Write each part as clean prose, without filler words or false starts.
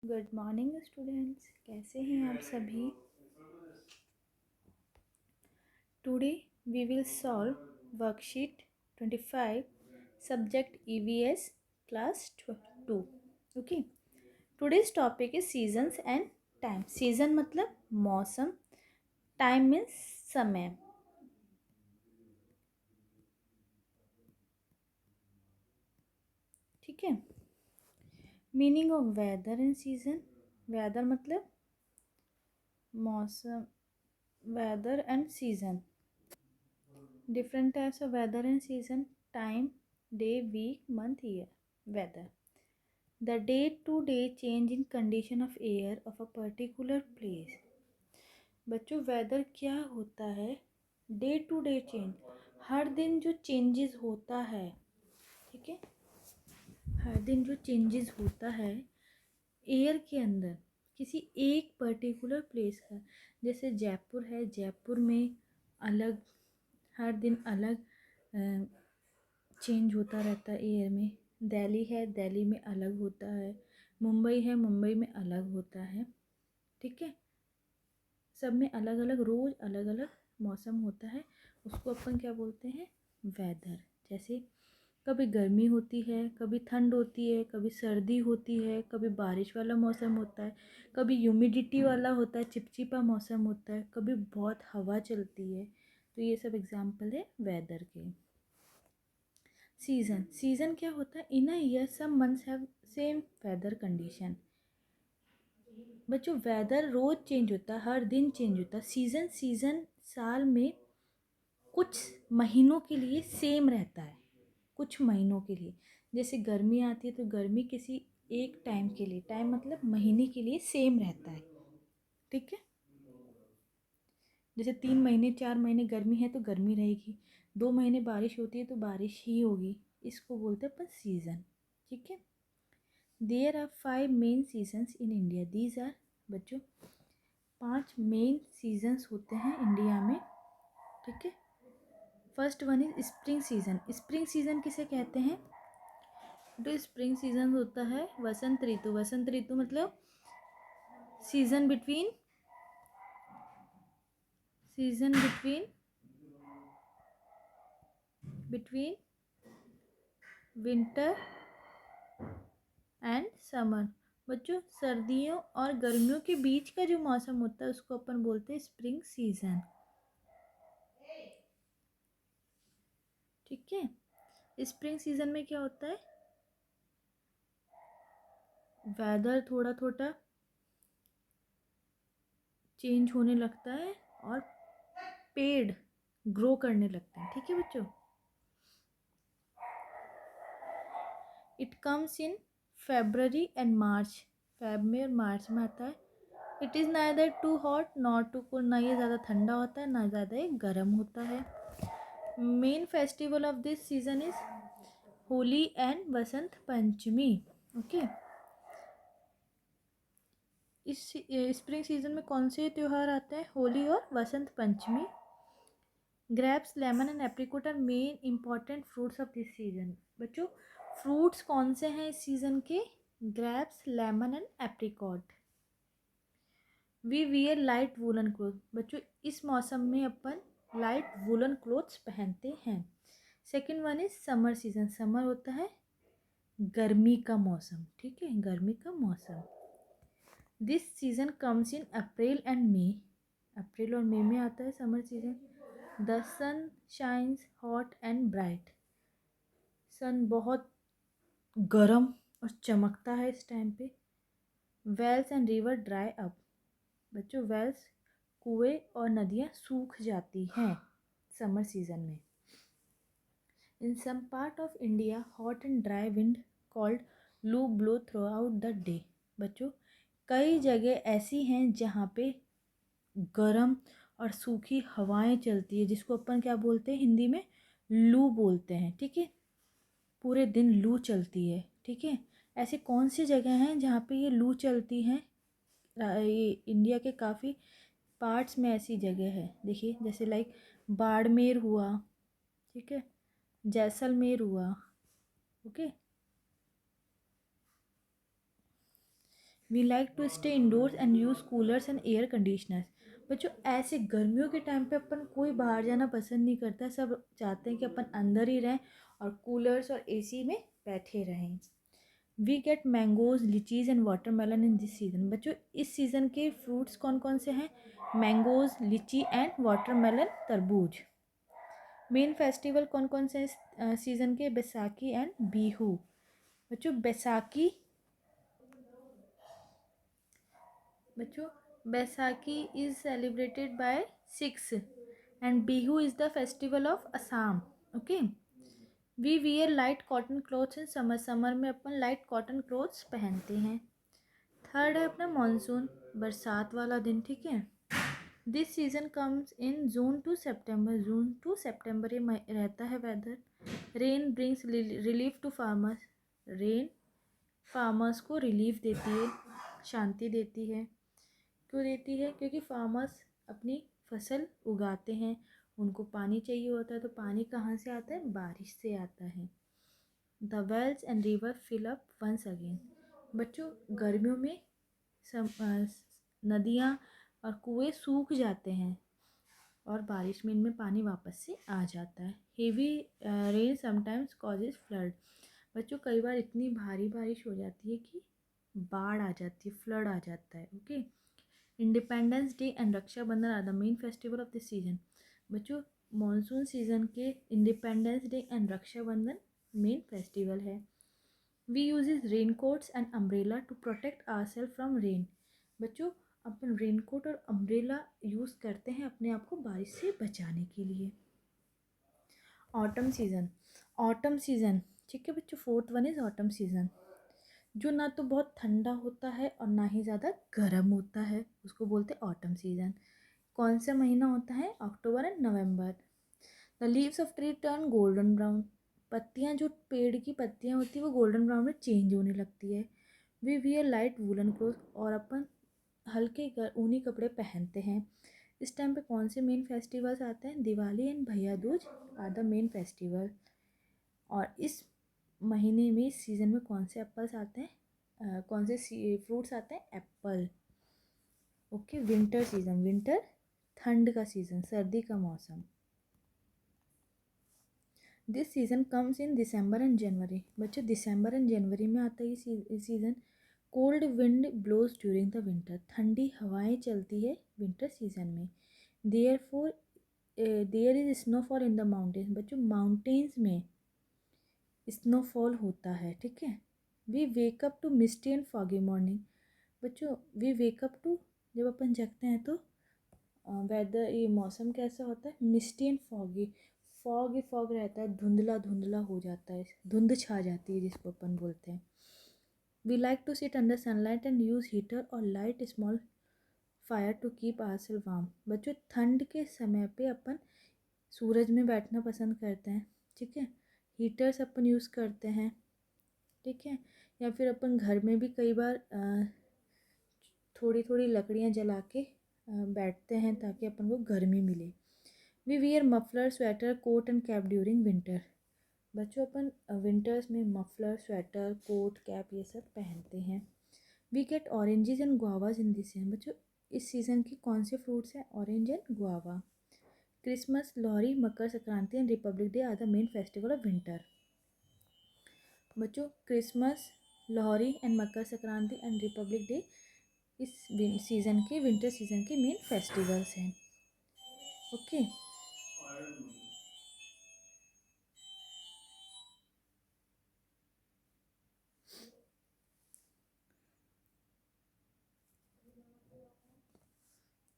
Good morning students, कैसे हैं आप सभी। Today we will solve worksheet 25 subject EVS class 2। Okay, today's topic is seasons and time. Season मतलब मौसम, time means समय। ठीक है। Meaning of weather and season. Weather मतलब मौसम, weather and season. Different types of weather and season: time, day, week, month, year. Weather: the day to day change in condition of air of a particular place. बच्चों, weather क्या होता है? Day to day change, हर दिन जो changes होता है। ठीक है, हर दिन जो चेंजेस होता है एयर के अंदर किसी एक पर्टिकुलर प्लेस का। जैसे जयपुर है, जयपुर में अलग, हर दिन अलग चेंज होता रहता है एयर में। दिल्ली है, दिल्ली में अलग होता है। मुंबई है, मुंबई में अलग होता है। ठीक है, सब में अलग अलग, रोज़ अलग अलग मौसम होता है। उसको अपन क्या बोलते हैं? वेदर। जैसे कभी गर्मी होती है, कभी ठंड होती है, कभी सर्दी होती है, कभी बारिश वाला मौसम होता है, कभी ह्यूमिडिटी वाला होता है, चिपचिपा मौसम होता है, कभी बहुत हवा चलती है। तो ये सब एग्जाम्पल है वेदर के। सीजन, सीजन क्या होता है? In a year some months have same weather condition. बच्चों, वेदर रोज चेंज होता है, हर दिन चेंज होता है। सीजन, सीजन साल में कुछ महीनों के लिए सेम रहता है, कुछ महीनों के लिए। जैसे गर्मी आती है तो गर्मी किसी एक टाइम के लिए, टाइम मतलब महीने के लिए सेम रहता है। ठीक है, जैसे 3 महीने 4 महीने गर्मी है तो गर्मी रहेगी, 2 महीने बारिश होती है तो बारिश ही होगी। इसको बोलते हैं अपन सीज़न। ठीक है। There are 5 main seasons in India. These are, बच्चों 5 मेन सीजन्स होते हैं इंडिया में। ठीक है। First one is spring season. Spring season किसे कहते हैं? तो स्प्रिंग सीजन होता है वसंत ऋतु। वसंत ऋतु मतलब season between, season between between winter and summer. बच्चों, सर्दियों और गर्मियों के बीच का जो मौसम होता है उसको अपन बोलते हैं स्प्रिंग सीजन। ठीक है। स्प्रिंग सीजन में क्या होता है? वेदर थोड़ा थोड़ा चेंज होने लगता है और पेड़ ग्रो करने लगते हैं। ठीक है बच्चों। It comes in February and March. Feb में और मार्च में आता है। It is neither too hot not too cold. ना ये ज़्यादा ठंडा होता है ना ज़्यादा ये गर्म होता है। Main festival of this season is Holi and Basant Panchami. Okay. इस स्प्रिंग सीजन में कौन से त्यौहार आते हैं? होली और Basant Panchami. Grapes, lemon and apricot are main important fruits of this season. बच्चों, फ्रूट्स कौन से हैं इस सीजन के? Grapes, lemon and apricot. We wear light woollen cloth. बच्चों, इस मौसम में अपन लाइट वूलन क्लोथ्स पहनते हैं। Second one is summer season. Summer होता है गर्मी का मौसम। ठीक है, गर्मी का मौसम। This season comes in April and May. April और मई में आता है summer season. The sun shines hot and bright. Sun बहुत गर्म और चमकता है इस टाइम पे। Wells and river dry up. बच्चों, वेल्स कुएं और नदियाँ सूख जाती हैं समर सीजन में। In some part of India hot and dry wind called loo blow through out the. बच्चों, कई जगह ऐसी हैं जहाँ पे गर्म और सूखी हवाएं चलती है, जिसको अपन क्या बोलते हैं हिंदी में? लू बोलते हैं। ठीक है, पूरे दिन लू चलती है। ठीक है। ऐसे कौन सी जगह हैं जहाँ पे ये लू चलती हैं? ये इंडिया के काफ़ी पार्ट्स में ऐसी जगह है। देखिए, जैसे लाइक बाड़मेर हुआ, ठीक है, जैसलमेर हुआ। Okay. We like to stay indoors and use coolers and air conditioners. बच्चों ऐसे गर्मियों के टाइम पे अपन कोई बाहर जाना पसंद नहीं करता, सब चाहते हैं कि अपन अंदर ही रहें और कूलर्स और एसी में बैठे रहें। We get mangoes, lychees and watermelon in this season. बच्चों इस सीज़न के फ्रूट्स कौन कौन से हैं? मैंगोज, लीची एंड वाटरमेलन, तरबूज। मेन फेस्टिवल कौन कौन से सीज़न के? बैसाखी एंड बिहू। बच्चों Baisakhi is celebrated by Sikhs and Bihu is the festival of Assam. Okay. We wear light cotton clothes in summer. Summer में अपन लाइट कॉटन क्लोथ्स पहनते हैं। थर्ड है अपना मानसून, बरसात वाला दिन, ठीक है। This season comes in June to September. June to सितंबर ये रहता है weather. Rain brings relief to farmers. Rain farmers को रिलीफ देती है, शांति देती है। क्यों देती है? क्योंकि फार्मर्स अपनी फसल उगाते हैं, उनको पानी चाहिए होता है, तो पानी कहाँ से आता है? बारिश से आता है। The wells and river fill up once again. बच्चों गर्मियों में नदियाँ और कुएं सूख जाते हैं और बारिश में इनमें पानी वापस से आ जाता है। Heavy rain sometimes causes flood. बच्चों कई बार इतनी भारी बारिश हो जाती है कि बाढ़ आ जाती है, फ्लड आ जाता है। Okay. Independence day and Raksha Bandhan are the main festival of this season. बच्चों मॉनसून सीजन के independence day and Raksha Bandhan main festival है। We use rain coats and umbrella to protect our self from rain. बच्चों अपन rain coat और umbrella use करते हैं अपने आप को बारिश से बचाने के लिए। Autumn season. ऑटम सीज़न, ठीक है बच्चों, fourth one is autumn season, जो ना तो बहुत ठंडा होता है और ना ही ज़्यादा गर्म होता है, उसको बोलते हैं ऑटम सीज़न। कौन सा महीना होता है? October and November. The leaves of tree turn golden brown. पत्तियाँ, जो पेड़ की पत्तियाँ होती है वो गोल्डन ब्राउन में चेंज होने लगती है। We wear light woollen cloth. और अपन हल्के ऊनी कपड़े पहनते हैं। इस टाइम पे कौन से मेन फेस्टिवल्स आते हैं? Diwali and Bhaiya Dooj are the main festival. और इस महीने में, इस सीज़न में कौन से एप्पल्स आते हैं? कौन से फ्रूट्स आते हैं? Apple. Okay. Winter season, winter ठंड का सीज़न, सर्दी का मौसम। This season comes in December and January. बच्चों दिसंबर एंड जनवरी में आता है ये season. Cold wind blows during the winter. ठंडी हवाएं चलती है विंटर सीज़न में। Therefore there is snowfall in the mountains. बच्चों माउंटेन्स में स्नोफॉल होता है, ठीक है। We wake up to misty and foggy morning. बच्चों वी वेकअप टू, जब अपन जगते हैं तो वेदर, ये मौसम कैसा होता है? Misty and foggy. फॉग ही फॉग रहता है, धुंधला धुंधला हो जाता है, धुंध छा जाती है जिसको अपन बोलते हैं। We like to sit under sunlight and use heater और light small fire to keep ourselves warm. बच्चों ठंड के समय पे अपन सूरज में बैठना पसंद करते हैं, ठीक है। हीटर्स अपन यूज़ करते हैं, ठीक है। या फिर अपन घर में भी कई बार थोड़ी थोड़ी लकड़ियाँ जला के बैठते हैं ताकि अपन को गर्मी मिले। We wear muffler, sweater, coat and cap during winter. बच्चों अपन विंटर्स में मफलर, स्वेटर, कोट, कैप ये सब पहनते हैं। We get oranges and guavas in this season. बच्चों इस सीज़न की कौन से फ्रूट्स हैं? Orange and guava. Christmas, Lohri, Makar Sankranti and republic day are the main festival of winter. बच्चों Christmas, Lohri and Makar Sankranti and republic day इस सीज़न के, विंटर सीज़न के मेन फेस्टिवल्स हैं। Okay.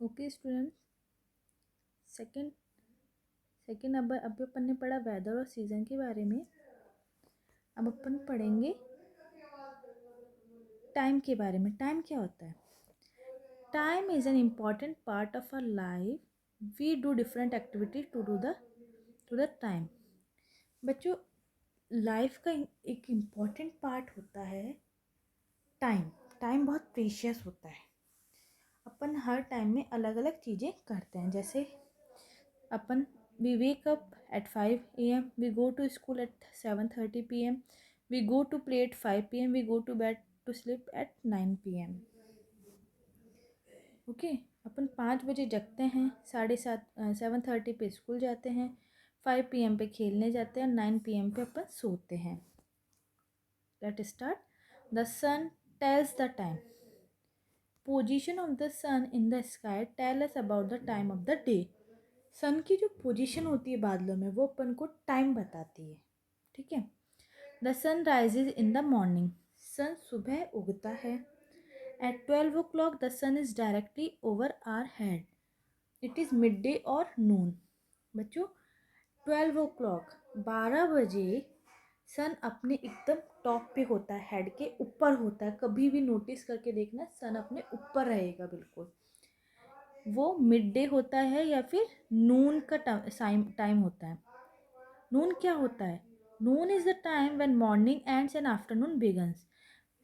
Okay student, second second अब अपन ने पढ़ा वेदर और सीज़न के बारे में। अब अपन पढ़ेंगे टाइम के बारे में। टाइम क्या होता है? Time is an important part of our life. We do different activities to the time. बच्चों लाइफ का एक इम्पॉर्टेंट पार्ट होता है टाइम। टाइम बहुत प्रीशियस होता है। अपन हर टाइम में अलग अलग चीज़ें करते हैं। जैसे अपन we wake up at 5 AM, we go to school at 7:30 PM, we go to play at 5 PM, we go to bed to sleep at 9 PM. Okay. अपन 5 बजे जगते हैं, 7:30 पे स्कूल जाते हैं, 5 PM पे खेलने जाते हैं, 9 PM पे अपन सोते हैं. Late start. The sun tells the time. Position of the sun in the sky tell us about the time of the day. Sun की जो पोजीशन होती है बादलों में वो अपन को टाइम बताती है. ठीक है. The sun rises in the morning. Sun सुबह उगता है. At 12 o'clock the sun is directly over our head. It is mid day और नून. बच्चों 12 o'clock 12 बजे सन अपने एकदम टॉप पे होता है, हेड के ऊपर होता है. कभी भी नोटिस करके देखना, सन अपने ऊपर रहेगा बिल्कुल. वो मिड डे होता है या फिर नून का टाइम होता है. नून क्या होता है? Noon is the time when morning ends and afternoon begins.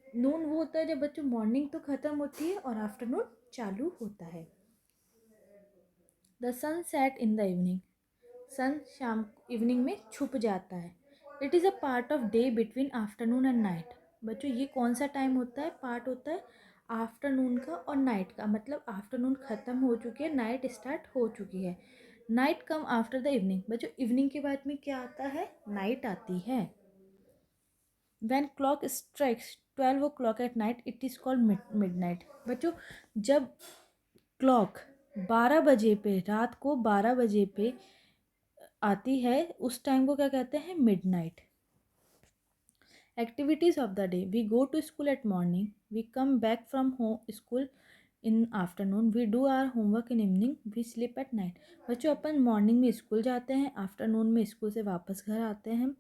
Noon वो होता है जब बच्चों मॉर्निंग तो ख़त्म होती है और आफ्टरनून चालू होता है. The sun set in the evening. Sun शाम इवनिंग में छुप जाता है. It is a part of day between afternoon and night. बच्चों ये कौन सा टाइम होता है? पार्ट होता है आफ्टरनून का और नाइट का. मतलब आफ्टरनून ख़त्म हो चुकी है, नाइट स्टार्ट हो चुकी है. Night come after the evening. बच्चों इवनिंग के बाद में क्या आता है? नाइट आती है. When clock strikes 12 o'clock at night, it is called midnight. बच्चों जब क्लॉक 12 बजे पे, रात को 12 बजे पे आती है, उस टाइम को क्या कहते हैं? Midnight. Activities of the day. We go to school at morning. We come back from home school in afternoon. We do our homework in evening. We sleep at night. बच्चों अपन मॉर्निंग में school जाते हैं, afternoon में school से वापस घर आते हैं,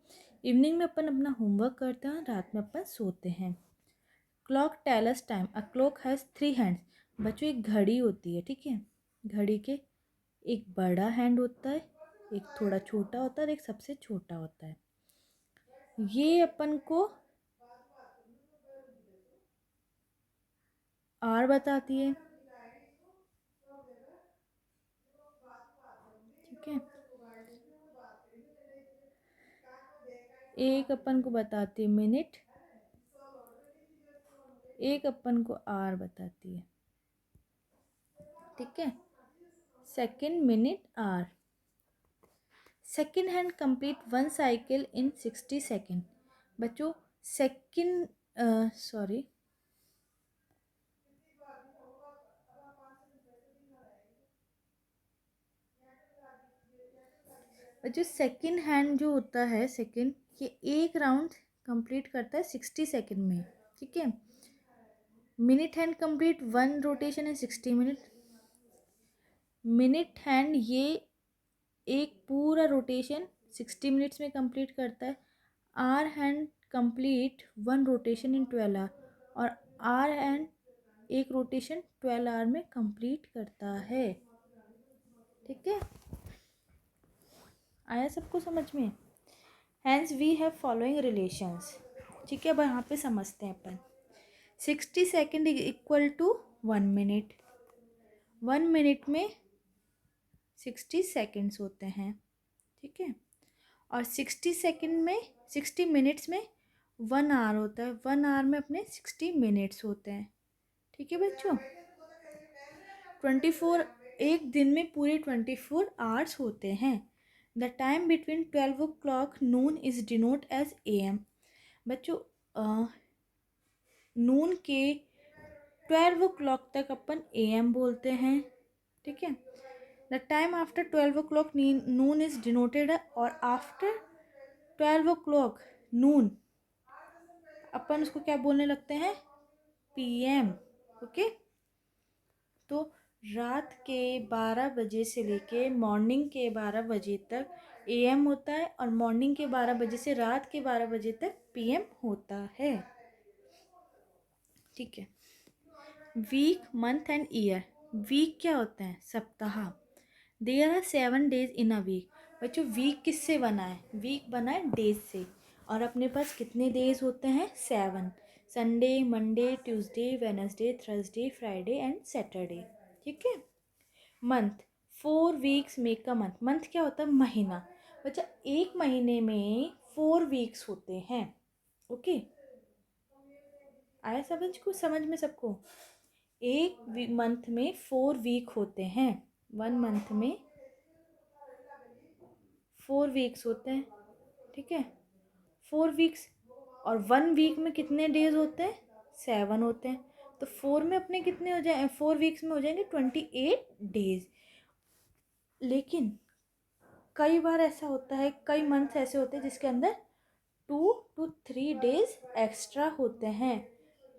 इवनिंग में अपन अपना होमवर्क करते हैं, रात में अपन सोते हैं. Clock tell us time. A clock has 3 hands. बच्चों एक घड़ी होती है. ठीक है. घड़ी के एक बड़ा हैंड होता है, एक थोड़ा छोटा होता है और एक सबसे छोटा होता है. ये अपन को आर बताती है. ठीक है. एक अपन को बताती है मिनट, एक अपन को आर बताती है. ठीक है. Second, minute, hour. Second hand complete 1 cycle in 60 second. बच्चों सेकंड सॉरी बच्चों सेकंड हैंड जो होता है, सेकंड, ये एक राउंड कंप्लीट करता है 60 सेकेंड में. ठीक है. मिनट हैंड कंप्लीट 1 रोटेशन इन 60 मिनट. मिनट हैंड ये एक पूरा रोटेशन 60 मिनट्स में कंप्लीट करता है. Hour hand complete 1 rotation in 12 hour. और आर हैंड एक रोटेशन 12 आवर में कंप्लीट करता है. ठीक है. आया सबको समझ में? Hence we have following relations. ठीक है. अब यहाँ पे समझते हैं अपन. 60 second equal to 1 minute. 1 minute में 60 सेकेंड्स होते हैं. ठीक है. और 60 सेकेंड में 60 मिनट्स में 1 आवर होता है. 1 आवर में अपने 60 मिनट्स होते हैं. ठीक है बच्चों. 24 एक दिन में पूरे 24 आवर्स होते हैं. The time between 12 o'clock noon is denote as AM. बच्चों नून के 12 o'clock तक अपन AM बोलते हैं. ठीक है. The time after 12 o'clock noon is denoted. और आफ्टर 12 o'clock नून अपन उसको क्या बोलने लगते हैं? PM. ओके. तो रात के 12 बजे से लेके मॉर्निंग के 12 बजे तक AM होता है और मॉर्निंग के 12 बजे से रात के 12 बजे तक PM होता है. ठीक है. Week, month and year. Week क्या होता है? सप्ताह. There are 7 days in a week. बच्चों वीक किससे बना है? वीक बना है डेज से. और अपने पास कितने डेज होते हैं? 7. Sunday, Monday, Tuesday, Wednesday, Thursday, Friday and Saturday. ठीक है. Month. 4 weeks make a month. Month क्या होता है? महीना. बच्चा एक महीने में 4 वीक्स होते हैं. ओके. आया समझ में सबको? एक मंथ में 4 वीक होते हैं, 1 मंथ में 4 वीक्स होते हैं, ठीक है, 4 वीक्स। और 1 वीक में कितने डेज होते हैं? 7 होते हैं। तो 4 में अपने कितने हो जाए, 4 वीक्स में हो जाएंगे 28 डेज। लेकिन कई बार ऐसा होता है, कई मंथ्स ऐसे होते हैं जिसके अंदर 2 to 3 डेज एक्स्ट्रा होते हैं।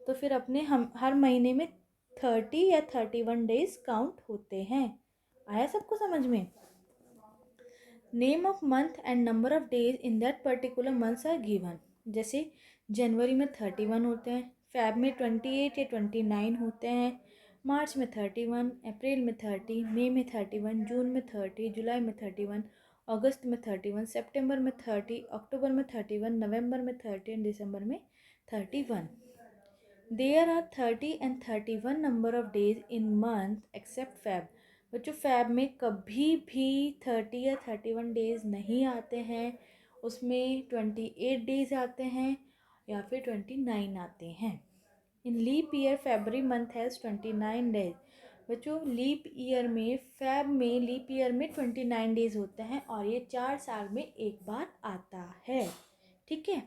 तो फिर अपने हम हर महीने में 30 या 31 डेज काउंट होते हैं। आया सबको समझ में? Name of month and number of days in that particular months are given. जैसे जनवरी में 31 होते हैं, फेब में 28 या 29 होते हैं, मार्च में 31, अप्रैल में 30, मई में 31, जून में 30, जुलाई में 31, अगस्त में 31, सितंबर में 30, अक्टूबर में 31, नवंबर में 30 एंड दिसंबर में 31। There are 30 and 31 number of days in month except Feb. बच्चों फेब में कभी भी 30 या 31 डेज नहीं आते हैं, उसमें 28 डेज आते हैं या फिर 29 आते हैं। In leap year February month has 29 days. बच्चों लीप ईयर में, फेब में लीप ईयर में 29 डेज होते हैं और ये 4 साल में एक बार आता है, ठीक है।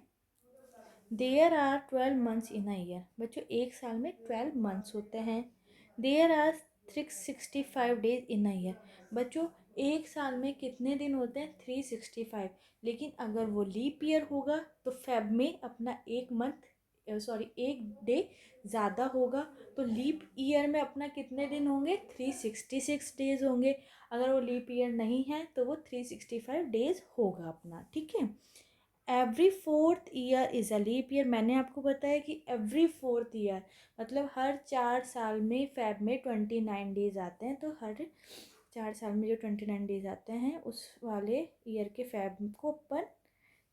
There are 12 months in a year. बच्चों एक साल में 12 मंथ्स होते हैं। There are 365 days in a year. बच्चों एक साल में कितने दिन होते हैं? 365। लेकिन अगर वो लीप ईयर होगा तो फेब में अपना एक डे ज़्यादा होगा, तो लीप ईयर में अपना कितने दिन होंगे? 366 डेज होंगे। अगर वो लीप ईयर नहीं है तो वो 365 डेज होगा अपना, ठीक है। Every 4th year is a leap year. मैंने आपको बताया कि एवरी 4th ईयर मतलब हर 4 साल में फेब में 29 डेज आते हैं, तो हर 4 साल में जो 29 डेज आते हैं उस वाले ईयर के फेब को अपन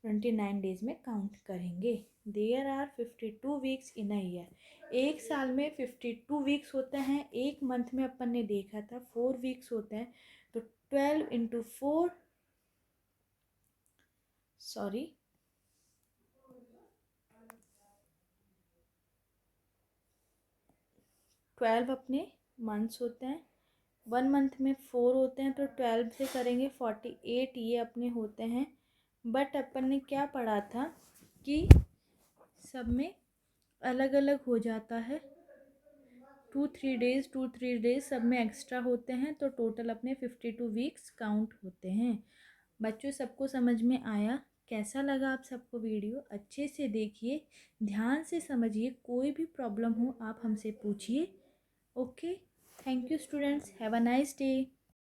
29 डेज में काउंट करेंगे। There are 52 weeks in a year. एक साल में 52 वीक्स होते हैं, एक मंथ में अपन ने देखा था 4 वीक्स होते हैं, तो 12 इंटू 4 12 अपने मंथ्स होते हैं, 1 मंथ में 4 होते हैं, तो 12 से करेंगे 48 ये अपने होते हैं। बट अपन ने क्या पढ़ा था कि सब में अलग अलग हो जाता है, 2-3 डेज सब में एक्स्ट्रा होते हैं, तो टोटल अपने 52 वीक्स काउंट होते हैं। बच्चों सबको समझ में आया? कैसा लगा आप सबको वीडियो? अच्छे से देखिए, ध्यान से समझिए, कोई भी प्रॉब्लम हो आप हमसे पूछिए। Okay, thank you students, have a nice day.